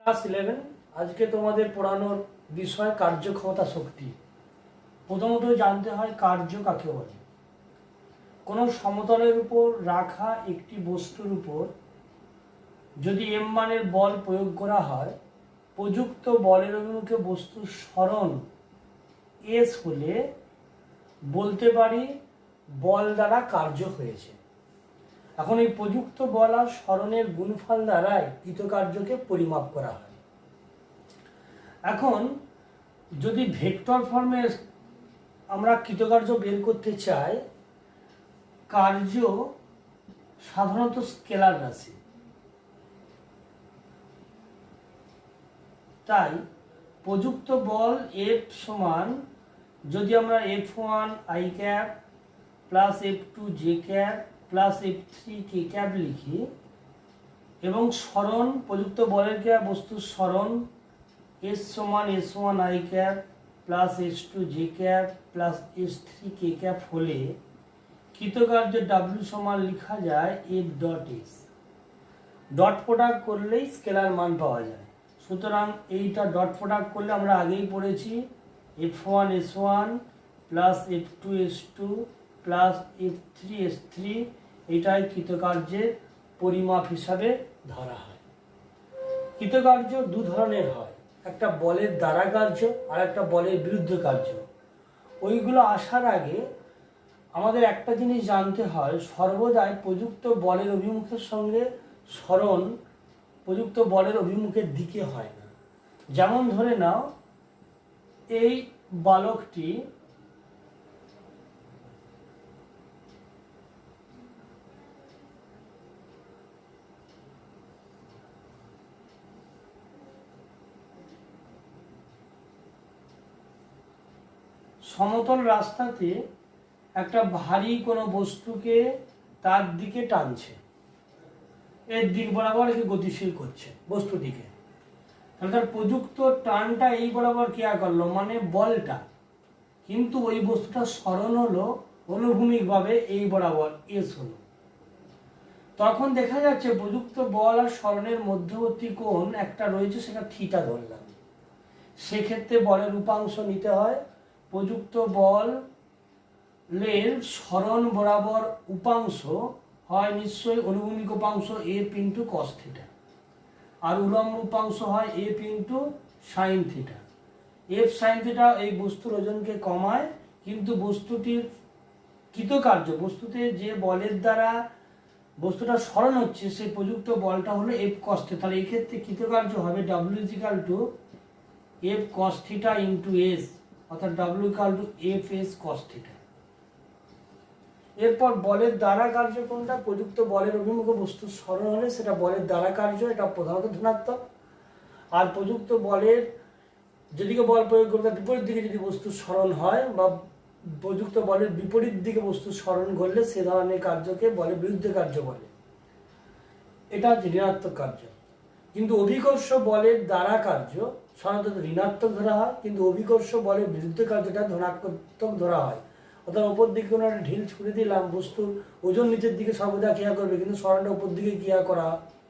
Class 11 আজকে তোমাদের পড়ানোর বিষয় কার্যক্ষমতা শক্তি। প্রথমত জানতে হয় কার্য কাকে বলে। কোনো সমতলের উপর রাখা একটি বস্তুর উপর যদি এম মানের বল প্রয়োগ করা হয়, প্রযুক্ত বলের অভিমুখে বস্তুর সরণ এস হলে বলতে পারি বল দ্বারা কার্য হয়েছে। এখন এই প্রযুক্ত বল আর সরণের গুণফল দ্বারাই কৃতকার্যকে পরিমাপ করা হয়। এখন যদি ভেক্টর ফর্মে আমরা কৃতকার্য বের করতে চাই, কার্য সাধারণত স্কেলার রাশি, তাই প্রযুক্ত বল এফ সমান যদি আমরা F1 i cap plus F2 j cap plus F3 k cap লিখি এবং সরণ প্রযুক্ত বলের ক্যাপ বস্তুর সরণ S সমান S1 i cap plus S2 j cap plus S3 k cap হলে কৃতকার্য W সমান লেখা যায় F dot S। Dot product করলেই স্কেলার মান পাওয়া যায়। সুতরাং এইটা ডট প্রোডাক্ট করলে আমরা আগেই পড়েছি F1 S1 plus F2 S2 plus F3 S3, এটাই কৃতকার্যের পরিমাপ হিসাবে ধরা হয়। কৃতকার্য দু ধরনের হয়, একটা বলের দ্বারা কার্য আর একটা বলের বিরুদ্ধে কার্য। ওইগুলো আসার আগে আমাদের একটা জিনিস জানতে হয়, সর্বদাই প্রযুক্ত বলের অভিমুখের সঙ্গে সরণ প্রযুক্ত বলের অভিমুখের দিকে হয় না। যেমন ধরে নাও এই বালকটি সমতল রাস্তাতে একটা ভারী কোনো বস্তুকে তার দিকে টানছে, এর দিক বরাবর একে গতিশীল করছে বস্তুটিকে। তাহলে তার প্রযুক্ত টানটা এই বরাবর ক্রিয়া করলো, মানে বলটা, কিন্তু ওই বস্তুটা সরণ হলো অনুভূমিকভাবে এই বরাবর এস হলো। তখন দেখা যাচ্ছে প্রযুক্ত বল আর সরণের মধ্যবর্তী কোণ একটা রয়েছে, সেটা থিটা ধরলাম। সেক্ষেত্রে বলের উপাংশ নিতে হয়। প্রযুক্ত বলের সরণ বরাবর উপাংশ হয় নিশ্চয়ই অনুভূমিক উপাংশ F ইন্টু কস থিটা, আর উলম্ব উপাংশ হয় F into sine theta. F sine theta এই বস্তুর ওজনকে কমায়, কিন্তু বস্তুটির কৃতকার্য, বস্তুতে যে বলের দ্বারা বস্তুটা সরণ হচ্ছে সেই প্রযুক্ত বলটা হলো F কস থিটা। তাহলে এই ক্ষেত্রে কৃতকার্য হবে W equal to F cos theta into S, অর্থাৎ W equal to F S cos theta. এরপর বলের দ্বারা কার্য কোনটা? প্রযুক্ত বলের অভিমুখে বস্তুর সরণ হলে সেটা বলের দ্বারা কার্য, এটা প্রধানত ধনাত্মক। আর প্রযুক্ত বলের যেদিকে বল প্রয়োগ করবে তার বিপরীত দিকে যদি বস্তুর সরণ হয় বা প্রযুক্ত বলের বিপরীত দিকে বস্তুর সরণ করলে সে ধরনের কার্যকে বলে বিরুদ্ধে কার্য বলে, এটা হচ্ছে ঋণাত্মক কার্য। কিন্তু অভিকর্ষ বলের দ্বারা কার্য সাধারণত ঋণাত্মক ধরা হয়, কিন্তু অভিকর্ষ বলের বিরুদ্ধে কার্যটা ধনাত্মক ধরা হয়। অর্থাৎ ওপর দিকে কোনো একটা ঢিল ছুড়ে দিলাম, বস্তুর ওজন নিচের দিকে সর্বদা ক্রিয়া করবে, কিন্তু সরণটা উপর দিকে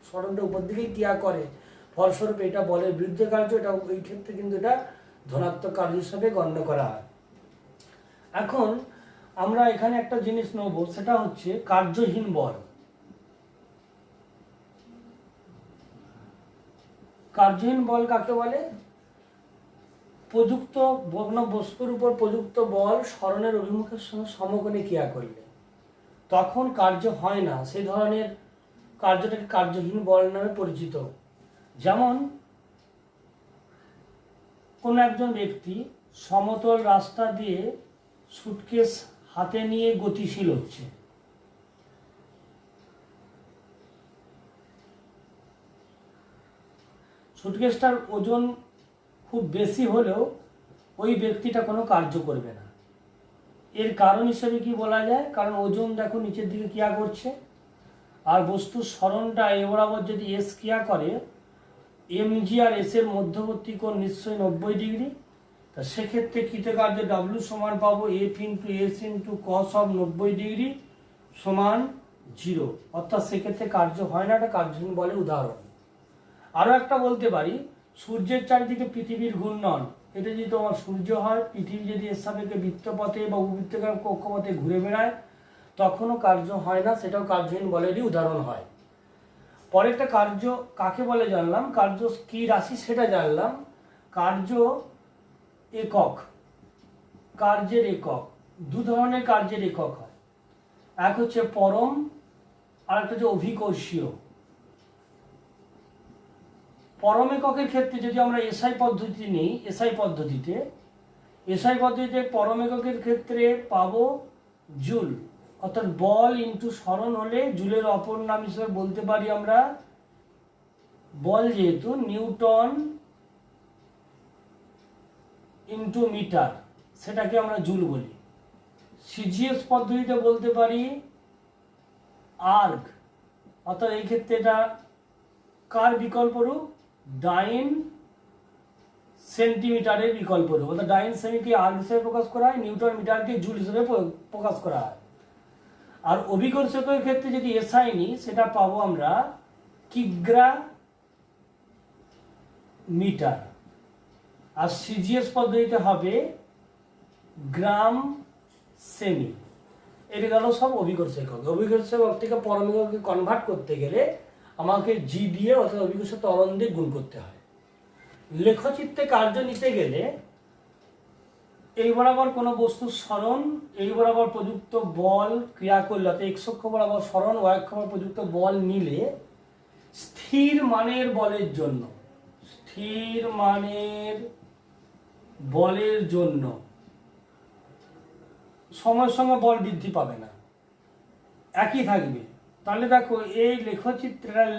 সরণটা উপর দিকেই ক্রিয়া করে, ফলস্বরূপ এটা বলের বিরুদ্ধে কার্য। এটা এই ক্ষেত্রে কিন্তু এটা ধনাত্মক কার্য হিসাবে গণ্য করা হয়। এখন আমরা এখানে একটা জিনিস নেব, সেটা হচ্ছে কার্যহীন বল। কার্যহীন বল কাকে বলে? প্রযুক্ত বস্তুর উপর প্রযুক্ত বল সরণের অভিমুখের সঙ্গে সমকোণে ক্রিয়া করলে তখন কার্য হয় না, সেই ধরনের কার্যটাকে কার্যহীন বল নামে পরিচিত। যেমন কোন একজন ব্যক্তি সমতল রাস্তা দিয়ে সুটকেস হাতে নিয়ে গতিশীল হচ্ছে, সুটকেসটার ওজন খুব বেশি হলেও ওই ব্যক্তিটা কোনো কার্য করবে না। এর কারণ হিসেবে কি বলা যায়? কারণ ওজন দেখো নিচের দিকে ক্রিয়া করছে, আর বস্তুর সরণটা এ বরাবর যদি এস ক্রিয়া করে, এমজি আর এস এর মধ্যবর্তী কোণ নিশ্চয়ই 90 ডিগ্রি। তা সেক্ষেত্রে কৃতকার্য W সমান পাবো F into S into cos of 90 degree সমান 0, অর্থাৎ সেক্ষেত্রে কার্য হয় না। এটা কার্যহীন বলে উদাহরণ। আরও একটা বলতে পারি, সূর্যের চারিদিকে পৃথিবীর ঘূর্ণন, এটা যদি তোমার সূর্য হয়, পৃথিবী যদি এর সাপেক্ষে বৃত্তপথে বা উপবৃত্তাকার কক্ষপথে ঘুরে বেড়ায় তখনও কার্য হয় না, সেটাও কার্যহীন বলেরই উদাহরণ হয়। পরেরটা কার্য কাকে বলে জানলাম, কার্য কি রাশি সেটা জানলাম। কার্য একক, কার্যের একক, দু ধরনের কার্যের একক হয়, এক হচ্ছে পরম আর একটা হচ্ছে অভিকর্ষীয়। পরম এককের ক্ষেত্রে যদি আমরা এসআই পদ্ধতি নিই, এসআই পদ্ধতিতে পরম এককের ক্ষেত্রে পাবো জুল, অর্থাৎ বল ইন্টু সরণ হলে জুলের অপর নাম হিসেবে বলতে পারি আমরা বল, যেহেতু নিউটন ইন্টু মিটার, সেটাকে আমরা জুল বলি। সিজিএস পদ্ধতিতে বলতে পারি আর্গ, অর্থাৎ এই ক্ষেত্রে এটা কার বিকল্প রূপ, ডাইন সেন্টিমিটারের বিকল্প রূপ, অর্থাৎ ডাইন সেমিকে আর্গ হিসেবে প্রকাশ করা হয়, নিউটন মিটারকে জুল হিসেবে প্রকাশ করা হয়। আর অভিকর্ষকের ক্ষেত্রে যদি এসআই নিই সেটা পাবো আমরা কিগ্রা মিটার, আর সিজিএস পদ্ধতিতে হবে গ্রাম সেমি। এটা গেল সব অভিকর্ষ একক। অভিকর্ষ একক থেকে পরম এককে কনভার্ট করতে গেলে আমাকে জি দিয়ে অর্থাৎ অভিকর্ষ ত্বরণ দিয়ে গুণ করতে হয়। লেখচিত্রে কার্য নিতে গেলে এই বরাবর কোনো বস্তুর সরণ, এই বরাবর প্রযুক্ত বল ক্রিয়া করলে, অর্থাৎ এক্স অক্ষ বরাবর সরণ, ওয়াই অক্ষ বরাবর প্রযুক্ত বল নিলে স্থির মানের বলের জন্য, স্থির মানের বলের জন্য সময়ের সঙ্গে বল বৃদ্ধি পাবে না, একই থাকবে। তাহলে দেখো এই লেখচিত্রের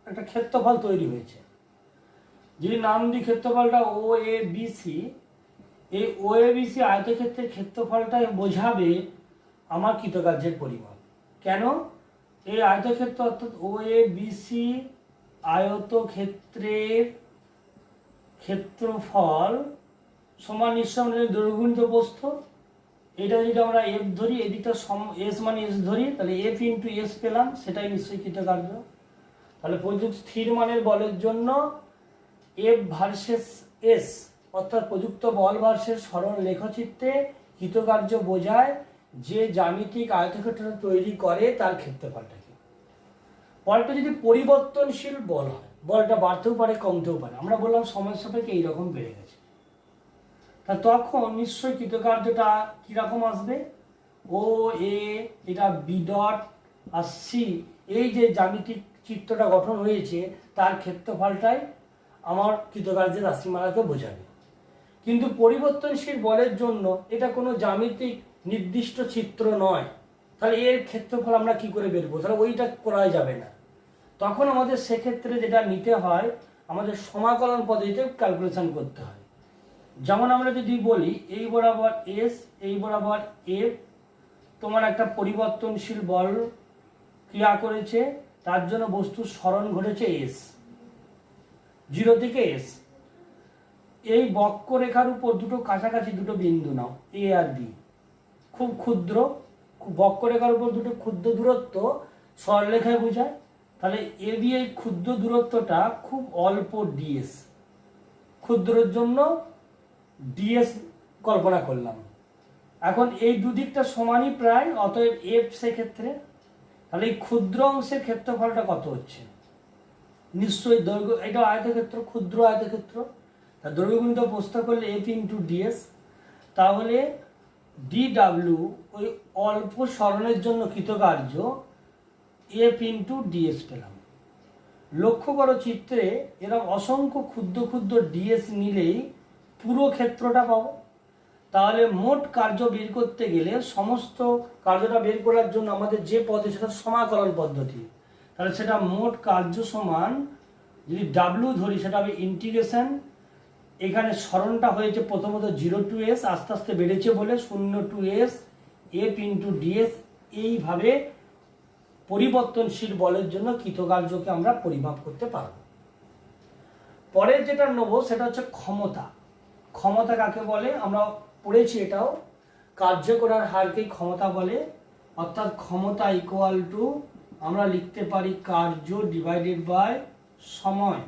একটা ক্ষেত্রফল তৈরি হয়েছে, যদি নাম দিই ক্ষেত্রফলটা ও এ বি সি, এই ও এ বি সি আয়তক্ষেত্রের ক্ষেত্রফলটাই বোঝাবে আমার কৃতকার্যের পরিমাণ। কেন? এই আয়তক্ষেত্র অর্থাৎ ও এ বি সি আয়তক্ষেত্রের ক্ষেত্রফল সমান নিঃসন্দেহে দৈর্ঘ্য গুণিত প্রস্থ। এটা যদি আমরা এফ ধরি, এদিকটা এস মানে এস ধরি, তাহলে এফ ইন্টু এস পেলাম, সেটাই নিশ্চয়ই কৃতকার্য। তাহলে প্রযুক্ত স্থির মানের বলের জন্য এফ ভার্সেস এস, অর্থাৎ প্রযুক্ত বল ভার্সেস সরণ লেখচিত্রে কৃতকার্য বোঝায় যে জ্যামিতিক আয়তক্ষেত্র তৈরি করে তার ক্ষেত্রফলটাকে। বলটা যদি পরিবর্তনশীল বল হয়, বলটা বাড়তেও পারে কমতেও পারে, আমরা বললাম সময়ের সাপেক্ষে এইরকম বেড়ে গেছে, তা তখন নিশ্চয়ই কৃতকার্যটা কিরকম আসবে, ও এ এটা বি ডট আর সি, এই যে জ্যামিতিক চিত্রটা গঠন হয়েছে তার ক্ষেত্রফলটাই আমার কৃতকার্যের রাশিমালাকে বোঝাবে। কিন্তু পরিবর্তনশীল বলের জন্য এটা কোনো জ্যামিতিক নির্দিষ্ট চিত্র নয়, তাহলে এর ক্ষেত্রফল আমরা কি করে বের করবো? তাহলে ওইটা করা যাবে না। তখন আমাদের সেক্ষেত্রে যেটা নিতে হয়, আমাদের সমাকলন পদ্ধতিতে ক্যালকুলেশন করতে হয়। যেমন আমরা যদি বলি এই বরাবর এস, এই বরাবর এফ, তোমার একটা পরিবর্তনশীল বল ক্রিয়া করেছে, তার জন্য বস্তুর সরণ ঘটেছে এস, 0 থেকে এস। এই বক্ররেখার উপর দুটো কাছাকাছি দুটো বিন্দু নাও, এ আর বি, খুব ক্ষুদ্র, বক্ররেখার উপর দুটো ক্ষুদ্র দূরত্ব সরলরেখায় বোঝায়। তাহলে এ বি এই ক্ষুদ্র দূরত্বটা খুব অল্প ডিএস, ক্ষুদ্রের জন্য ডিএস কল্পনা করলাম। এখন এই দুদিকটা সমানই প্রায়, অতএব এফ সেক্ষেত্রে, তাহলে এই ক্ষুদ্র অংশের ক্ষেত্রফলটা কত হচ্ছে? নিশ্চয়ই দৈর্ঘ্য, এটা আয়তক্ষেত্র, ক্ষুদ্র আয়তক্ষেত্র, তা দৈর্ঘ্য গুণিত প্রস্থ করলে এফ ইন্টু ডিএস, তাহলে ডি ডাব্লিউ ওই অল্প সরণের জন্য কৃতকার্য এফ ইন্টু ডিএস পেলাম। লক্ষ্য করো চিত্রে এরকম অসংখ্য ক্ষুদ্র ক্ষুদ্র ডিএস নিলেই পুরো ক্ষেত্রটা পাবো। তাহলে মোট কার্য বের করতে গেলে সমস্ত কার্যটা বের করার জন্য আমাদের যে পদ্ধতি সেটা সমাকলন পদ্ধতি, তাহলে সেটা মোট কার্য সমান, যদি ডাব্লিউ ধরি সেটা হবে ইন্টিগ্রেশন, এখানে সরণটা হয়েছে প্রথমত 0 টু এস, আস্তে আস্তে বেড়েছে বলে 0 to S F into DS. এইভাবে পরিবর্তনশীল বলের জন্য কৃতকার্যকে আমরা পরিমাপ করতে পারব। পরে যেটা নেব সেটা হচ্ছে ক্ষমতা। ক্ষমতা কাকে বলে আমরা পড়েছি, এটাও কার্য করার হারকেই ক্ষমতা বলে, অর্থাৎ ক্ষমতা ইকুয়াল টু আমরা লিখতে পারি কার্য ডিভাইডেড বাই সময়।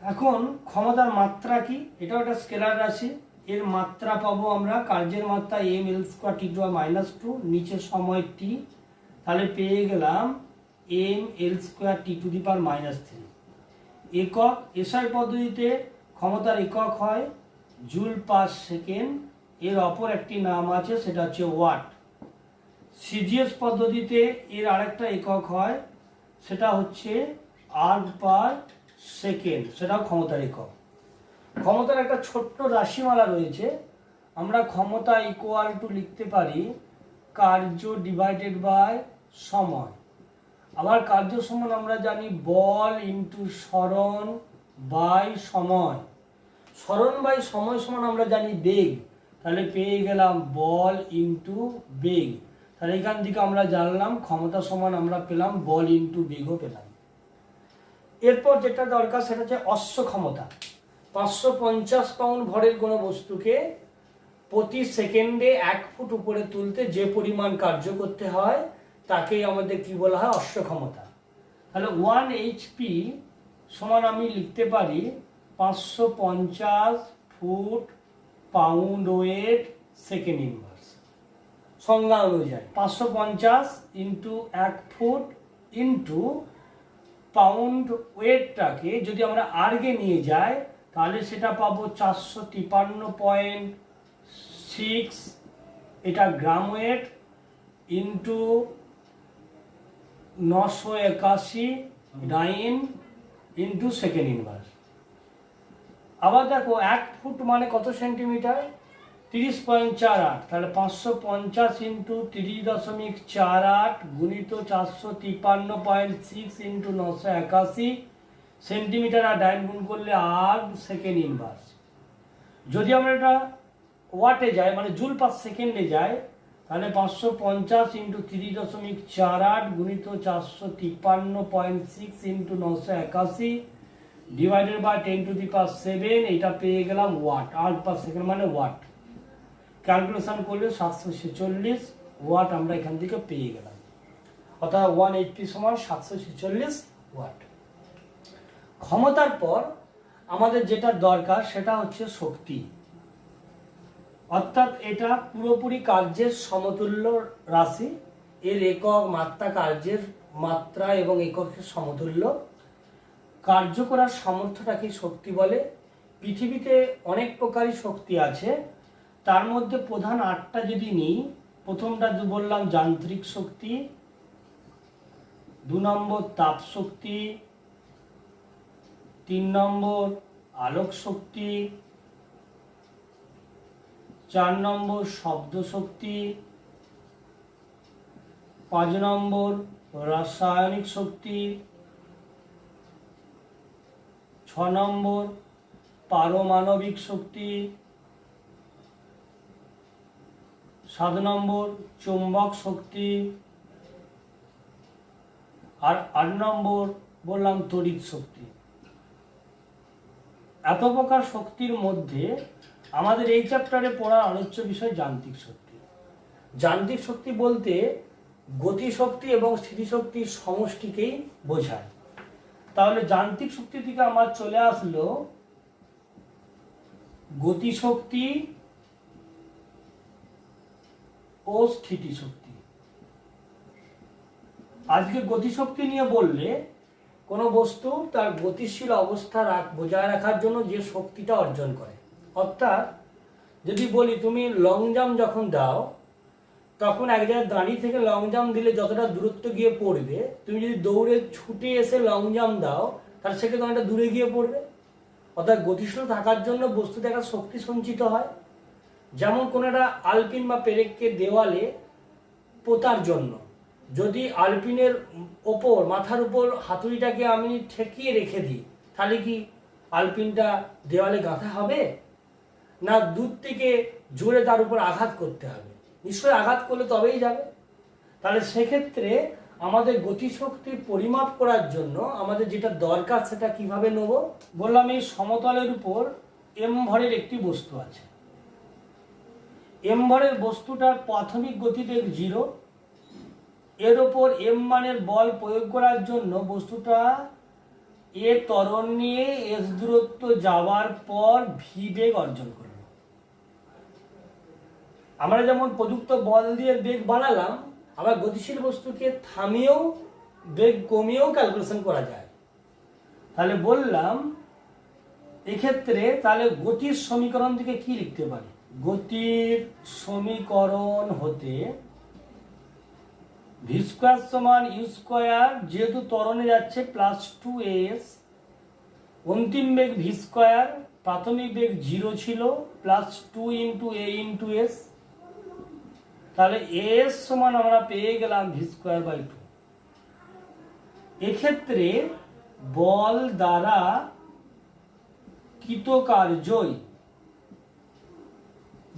এখন ক্ষমতার মাত্রা কি? এটাও একটা স্কেলার রাশি। এর মাত্রা পাবো আমরা, কার্যের মাত্রা M L square T to -2, নিচে সময় টি, তাহলে পেয়ে গেলাম M L square T to the power -3। একক, এসআই পদ্ধতিতে ক্ষমতার একক হয় জুল পার সেকেন্ড, এর অপর একটি নাম আছে সেটা হচ্ছে ওয়াট। সিজিএস পদ্ধতিতে এর আরেকটা একক হয় সেটা হচ্ছে আর্গ পার সেকেন্ড, সেটাও ক্ষমতার একক। ক্ষমতার একটা ছোট্ট রাশিমালা রয়েছে, আমরা ক্ষমতা ইকুয়াল টু লিখতে পারি কার্য ডিভাইডেড বাই সময়। আবার কার্য সমান আমরা জানি বল ইন্টু সরণ বাই সময়। সরণ বাই সময় সমান আমরা জানি বেগ, তাহলে পেয়ে গেলাম বল ইন্টু বেগ। তাহলে এখান থেকে আমরা জানলাম ক্ষমতা সমান আমরা পেলাম বল ইন্টু বেগও পেলাম। এরপর যেটা দরকার সেটা হচ্ছে অশ্ব ক্ষমতা। 550 পাউন্ড ভরের কোনো বস্তুকে প্রতি সেকেন্ডে 1 ফুট উপরে তুলতে যে পরিমাণ কার্য করতে হয় তাকেই আমাদের কি বলা হয়? অশ্ব ক্ষমতা। তাহলে 1 HP সমান আমি লিখতে পারি 550 foot pound weight second inverse. সংজ্ঞা অনুযায়ী 550 ইন্টু 1 ফুট ইন্টু পাউন্ড ওয়েটটাকে যদি আমরা আর্গে নিয়ে যাই তাহলে সেটা পাবো 453.6, এটা গ্রাম wait, into 981 into second inverse. আবার দেখো 1 ফুট মানে কত সেন্টিমিটার? 30.48, তাহলে 550 ইন্টু 30.48 গুণিত 453.6 ইন্টু 981 সেন্টিমিটার, আর ডাইন গুণ করলে আর্গ সেকেন্ড ইনভার্স। যদি আমরা এটা ওয়াটে যাই মানে জুল পার সেকেন্ডে যাই তাহলে 550 ইন্টু 30.48 গুণিত 453.6 ইন্টু 981 ডিভাইডেড বাই 10⁻⁷, এটা পেয়ে গেলাম ওয়াট। আর্গ পার সেকেন্ড মানে ওয়াট। ক্যালকুলেশন করলে 746 ওয়াট আমরা এখান থেকে পেয়ে গেলাম, অর্থাৎ 1 HP সমান 746 ওয়াট। ক্ষমতার পর আমাদের যেটা দরকার সেটা হচ্ছে শক্তি, অর্থাৎ এটা পুরোপুরি কার্যের সমতুল্য রাশি। এর একক মাত্রা কার্যের মাত্রা এবং এককের সমতুল্য। কার্য করার সামর্থ্যটাকে শক্তি বলে। পৃথিবীতে অনেক প্রকারই শক্তি আছে, তার মধ্যে প্রধান 8টা যদি নিই, প্রথমটা বললাম যান্ত্রিক শক্তি, 2 নম্বর তাপ শক্তি, 3 নম্বর আলোক শক্তি, 4 নম্বর শব্দ শক্তি, 5 নম্বর রাসায়নিক শক্তি, 6 নম্বর পারমাণবিক শক্তি, 7 নম্বর চুম্বক শক্তি, আর 8 নম্বর বললাম তড়িৎ শক্তি। এত প্রকার শক্তির মধ্যে আমাদের এই চ্যাপ্টারে পড়ার আলোচ্য বিষয় যান্ত্রিক শক্তি। যান্ত্রিক শক্তি বলতে গতিশক্তি এবং স্থিতিশক্তির সমষ্টিকেই বোঝায়। তাহলে যান্ত্রিক শক্তি থেকে আমার চলে আসলো গতিশক্তি ও স্থিতিশক্তি। আজকে গতিশক্তি নিয়ে বললে কোনো বস্তু তার গতিশীল অবস্থা বজায় রাখার জন্য যে শক্তিটা অর্জন করে। অর্থাৎ যদি বলি তুমি লং জাম্প যখন দাও তখন এক জায়গায় দাঁড়িয়ে থেকে লং জাম্প দিলে যতটা দূরত্ব গিয়ে পড়বে, তুমি যদি দৌড়ে ছুটে এসে লং জাম্প দাও তাহলে সেক্ষেত্রে অনেকটা দূরে গিয়ে পড়বে। অর্থাৎ গতিশীল থাকার জন্য বস্তুতে একটা শক্তি সঞ্চিত হয়। যেমন কোনো একটা আলপিন বা পেরেককে দেওয়ালে পোতার জন্য যদি আলপিনের ওপর মাথার উপর হাতুড়িটাকে আমি ঠেকিয়ে রেখে দিই তাহলে কি আলপিনটা দেওয়ালে গাঁথা হবে? না দূর থেকে জোরে তার উপর আঘাত করতে হবে? নিশ্চয়ই আঘাত করলে তবেই যাবে। তাহলে সেক্ষেত্রে আমাদের গতিশক্তির পরিমাপ করার জন্য আমাদের যেটা দরকার সেটা কিভাবে নেব? বললাম এই সমতলের উপর এম ভরের একটি বস্তু আছে। এম ভরের বস্তুটার প্রাথমিক গতিবেগ 0, এর ওপর এম মানের বল প্রয়োগ করার জন্য বস্তুটা এ ত্বরণ নিয়ে এস দূরত্ব যাওয়ার পর ভি বেগ অর্জন করল। আমরা যেমন প্রযুক্ত বল দিয়ে বেগ বাড়ালাম, আবার গতিশীল বস্তুকে থামিয়েও বেগ কমিয়েও ক্যালকুলেশন করা যায়। তাহলে বললাম এক্ষেত্রে তাহলে গতির সমীকরণ থেকে কি লিখতে পারি? গতির সমীকরণ হতে ভি স্কোয়ার সমান ইউ স্কোয়ার, যেহেতু ত্বরণে যাচ্ছে +2s, অন্তিম বেগ ভি স্কোয়ার, প্রাথমিক বেগ 0 ছিল, +2 × a × s, তাহলে এস সমান আমরা পেয়ে গেলাম v²/2। এক্ষেত্রে বল দ্বারা কৃতকার্যই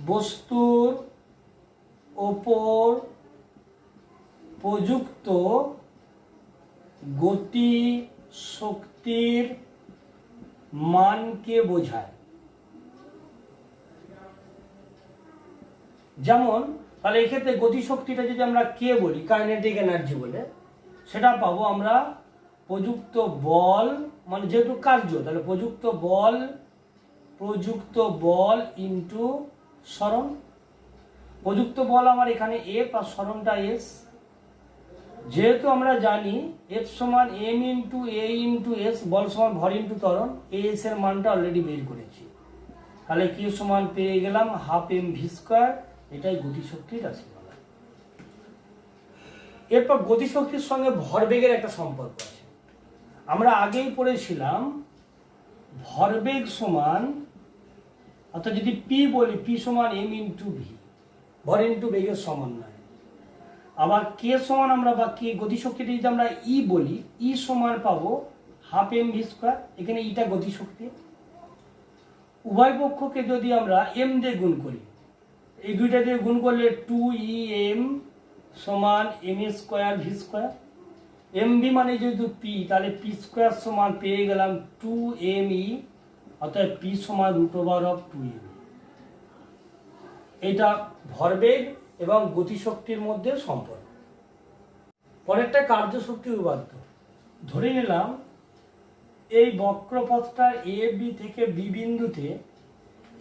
বস্তুর ওপর প্রযুক্ত গতি শক্তির মানকে বোঝায়। যেমন তাহলে এক্ষেত্রে গতিশক্তিটা যদি আমরা কে বলি, কাইনেটিক এনার্জি বলে, সেটা পাবো আমরা প্রযুক্ত বল, মানে যেহেতু কার্য, তাহলে প্রযুক্ত বল ইন্টু সরণ। প্রযুক্ত বল আমার এখানে এফ আর সরণটা এস। যেহেতু আমরা জানি এফ সমান এম ইন্টু এ ইন্টু এস, বল সমান ভর ইন্টু ত্বরণ, এস এর মানটা অলরেডি বের করেছি। তাহলে কি সমান পেয়ে গেলাম 12 mv²। এটাই গতিশক্তির রাশিমালা। এরপর গতিশক্তির সঙ্গে ভরবেগের একটা সম্পর্ক আছে। আমরা আগেই পড়েছিলাম ভরবেগ সমান, অর্থাৎ যদি পি বলি, পি সমান এম ইন্টু ভি, ভর ইন্টু বেগের সমন্বয়। আবার কে সমান আমরা বা কে গতিশক্তিটা যদি আমরা ই বলি, ই সমান পাবো 12 mv²। এখানে ইটা গতিশক্তি। উভয় পক্ষকে যদি আমরা এম দিয়ে গুণ করি, এই দুইটা দিয়ে গুণ করলে 2em সমান m² v²। mv মানে যেহেতু পি, তাহলে p² সমান পেয়ে গেলাম 2me, অর্থাৎ p সমান √2m। এটা ভরবেগ এবং গতিশক্তির মধ্যে সম্পর্ক। পরেরটা কার্যশক্তি উপপাদ্য। ধরে নিলাম এই বক্রপথটার এ বি থেকে বি বিন্দুতে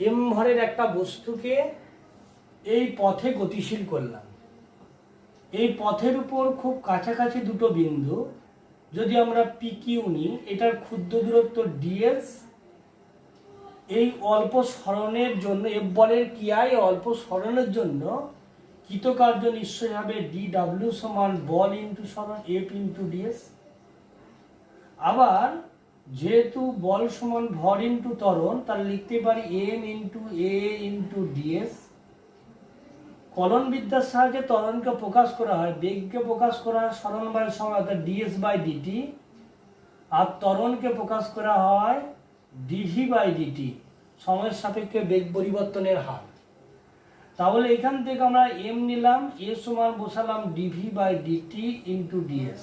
এম ভরের একটা বস্তুকে এই পথে গতিশীল করলাম। এই পথের উপর খুব কাছাকাছি দুটো বিন্দু, যদি আমরা পি কিউ নিই, এটার ক্ষুদ্র দূরত্ব ডিএস, এই অল্প সরণের জন্য এফ বলের ক্রিয়ায় অল্প সরণের জন্য কৃতকার্য নিশ্চয় হবে DW সমান বল ইন্টু সরণ এফ ইন্টু ডিএস। আবার যেহেতু বল সমান ভর ইন্টু ত্বরণ, তাহলে লিখতে পারি এম ইন্টু এ ইন্টু ডিএস। কলন বিদ্যার সাহায্যে ত্বরণকে প্রকাশ করা হয়, বেগকে প্রকাশ করা হয় সরণ বলের সময়, অর্থাৎ ds/dt, আর ত্বরণকে প্রকাশ করা হয় dv/dt, সময়ের সাপেক্ষে বেগ পরিবর্তনের হার। তাহলে এখান থেকে আমরা এম নিলাম, এ সমান বসালাম dv/dt ইন্টু ds।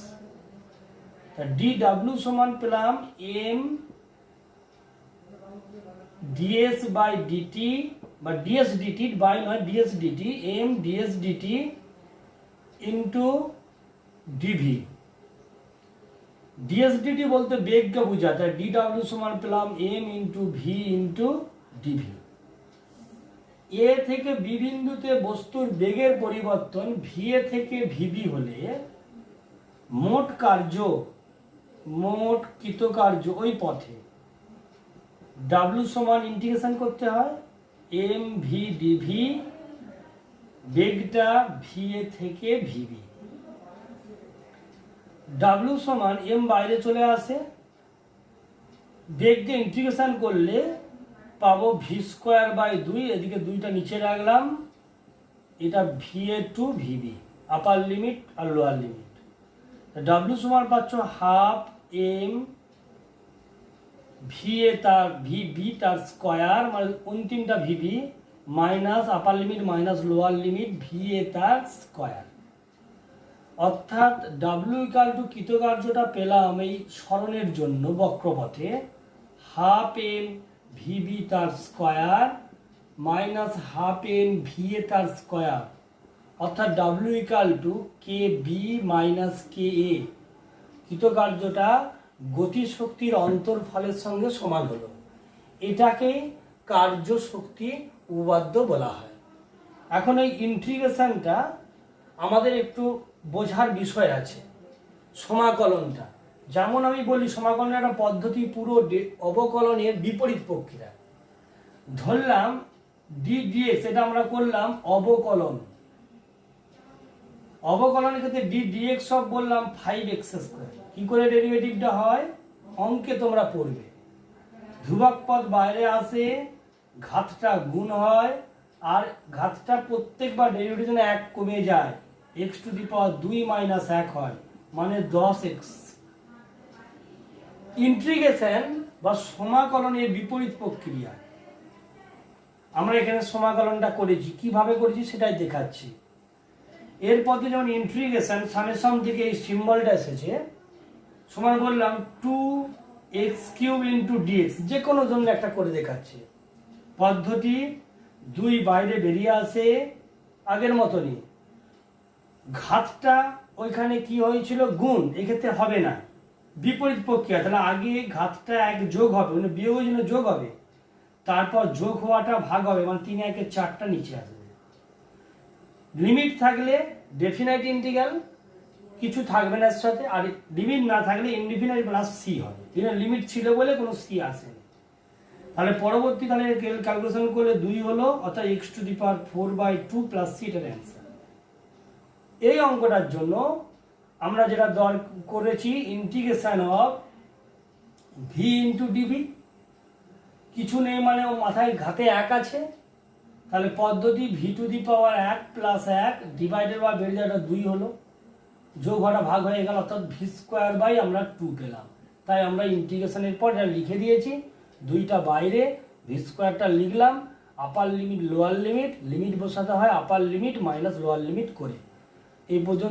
dw সমান পেলাম m ds/dt বা ds/dt বাই নয় ds/dt, m ds/dt into dv। ds/dt বলতে বেগকে বোঝায়, তাই dw সমান পেলাম m into V into dv। এ থেকে বি বিন্দুতে বস্তুর বেগের পরিবর্তন ভি এ থেকে ভিবি হলে মোট কৃতকার্য ওই পথে W সমান ইন্টিগ্রেশন করতে হয় এম ভি ডিভি, বেগটা ভি এ থেকে ভিবি। W সমান এম বাইরে চলে আসে, বেগকে ইন্টিগ্রেশন করলে পাবো v²/2, এদিকে দুইটা নিচে রাখলাম, এটা V A to VB, upper limit আর লোয়ার লিমিট। W সমান পাচ্ছ 12m ভি এ তার ভিবি তার স্কয়ার, মানে অন্তিমটা VB, minus upper limit minus lower limit V A তার স্কয়ার। অর্থাৎ W = কৃতকার্যটা পেলাম এই সরণের জন্য বক্রপথে 12m ভিবি তার square minus 12m V A তার স্কয়ার, অর্থাৎ W = KB - KA। কৃতকার্যটা গতিশক্তির অন্তর্ফলের সঙ্গে সমান হলো। এটাকে কার্যশক্তি উপপাদ্য বলা হয়। এখন এই ইন্টিগ্রেশনটা আমাদের একটু বোঝার বিষয় আছে। সমাকলনটা, যেমন আমি বলি সমাকলনের একটা পদ্ধতি পুরো অবকলনের বিপরীত প্রক্রিয়া। ধরলাম ডি ডিএক্স, এটা আমরা করলাম অবকলন। অবকলনের ক্ষেত্রে ডি ডিএক্স সব বললাম 5x²। কি করে ডেরিভেটিভটা হয় অঙ্কে তোমরা পড়বে। ধ্রুবক পদ বাইরে আসে, ঘাতটা গুণ হয়, আর ঘাতটা প্রত্যেকবার ডেরিভেটিভ 1 কমে যায়, x⁴ 2 - 1 হয়, মানে 10x। ইন্টিগ্রেশন বা সমাকলনের বিপরীত প্রক্রিয়া। আমরা এখানে সমাকলনটা করেছি, কিভাবে করেছি সেটাই দেখাচ্ছি। এরপর যেমন ইন্টিগ্রেশন সামেশন থেকে এই সিম্বলটা এসেছে, সমান বললাম 2x³ × dx, যে কোনো জন্য একটা করে দেখাচ্ছি। পদ্ধতি 2 বাইরে বেরিয়ে আসে আগের মতনই। ঘাতটা ওইখানে কি হয়েছিল গুণ, এক্ষেত্রে হবে না, বিপরীত প্রক্রিয়া। তাহলে আগে ঘাতটা 1 যোগ হবে, মানে বিয়োগের জন্য যোগ হবে, তারপর যোগ হওয়াটা ভাগ হবে, মানে 3 × 1 = 4টা নিচে আসবে। লিমিট থাকলে ডেফিনাইট ইন্টিগ্রাল কিছু থাকবে না এর সাথে, আর লিমিট না থাকলে ইনডিফিনাইট প্লাস সি হবে। এখানে লিমিট ছিল বলে কোনো সি আসেনি। তাহলে পরবর্তীকালে ক্যালকুলেশন করলে 2 হলো, অর্থাৎ x⁴/2 + c এর অ্যান্সার। এই অঙ্কটার জন্য আমরা যেটা করেছি ইন্টিগ্রেশন অফ v × dv। কিছু নেই মানে মাথায় ঘাতে 1 আছে, তাহলে পদ্ধতি v⁴1 + 1 ডিভাইডেড বাই বেরিয়ে যাওয়াটা 2 হলো, যোগ হওয়াটা ভাগ হয়ে গেল, অর্থাৎ v² আমরা 2 পেলাম। তাই আমরা ইন্টিগ্রেশনের পর এটা লিখে দিয়েছি, 2টা বাইরে, v² লিখলাম, আপার লিমিট লোয়ার লিমিট, লিমিট বসাতে হয় আপার লিমিট মাইনাস লোয়ার লিমিট করে। এই পর্যন্ত।